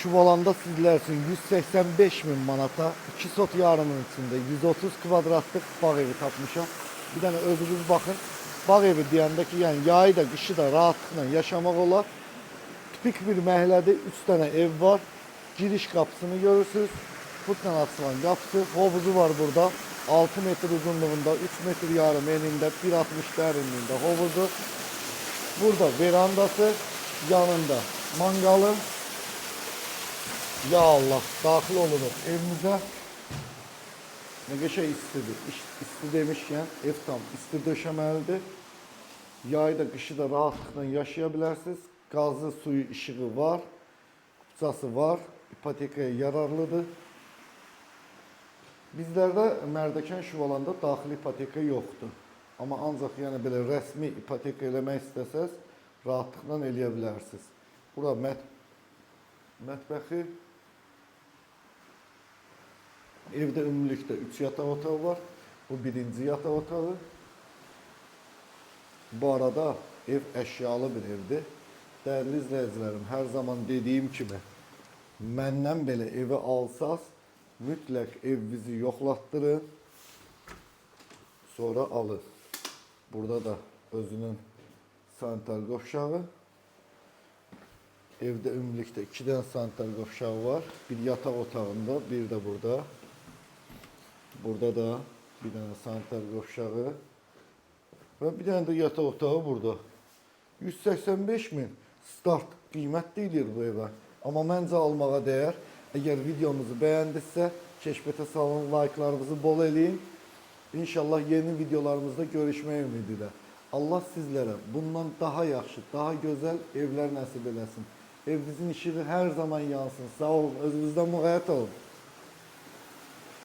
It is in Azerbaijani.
Şuvalanda sizler üçün 185 min manata 2 sot yarımın içində 130 kvadratlıq bağ evi tapmışam. Bir dənə özünüz baxın. Bağ evi deyəndə ki, yəni yayı da, qışı da rahatlıqla yaşamaq olar. Tipik bir məhəllədə 3 dənə ev var. Giriş qapısını görürsünüz. Putla açılan qapısı, hovuzu var burada. 6 metr uzunluğunda, 3 metr yarım enində, 1.60 dərinliyində hovuzu. Burada verandası, yanında mangalı. Ya Allah, daxil olunur evimizə. Nə qəşəng istidir. İsti demişkən, ev tam isti döşəməlidir. Yayı da, qışı da rahatlıqla yaşaya bilərsiniz. Qazı, suyu, işığı var. Kupçası var. İpotekaya yararlıdır. Bizlərdə Mərdəkan Şuvalanda daxili ipoteka yoxdur. Amma ancaq yəni belə rəsmi ipoteka eləmək istəsəz, rahatlıqla eləyə bilərsiniz. Bura mətbəxi. Evdə ümumilikdə 3 yataq otağı var. Bu birinci yataq otağı. Bu arada ev əşyalı bir evdir. Dəyərli izləyicilərim, hər zaman dediyim kimi, məndən belə evi alsaz, mütləq evinizi yoxlatdırın, sonra alın. Burada da özünün sanitar qovşağı. Evdə ümumilikdə 2 dənə sanitar qovşağı var. Bir yataq otağında, bir də burada. Burada da bir dənə sanitar qovşağı. Və bir dənə də yataq otağı burada. 185 min start qiymət deyilir bu evə. Amma məncə almağa dəyər. Əgər videomuzu bəyəndinizsə, keşfətə salın, like'larınızı bol eləyin. İnşallah yeni videolarımızda görüşmək ümidi ilə. Allah sizlərə bundan daha yaxşı, daha gözəl evlər nəsib eləsin. Evinizin işığı hər zaman yansın. Sağ olun, özünüzdən müğayət olun.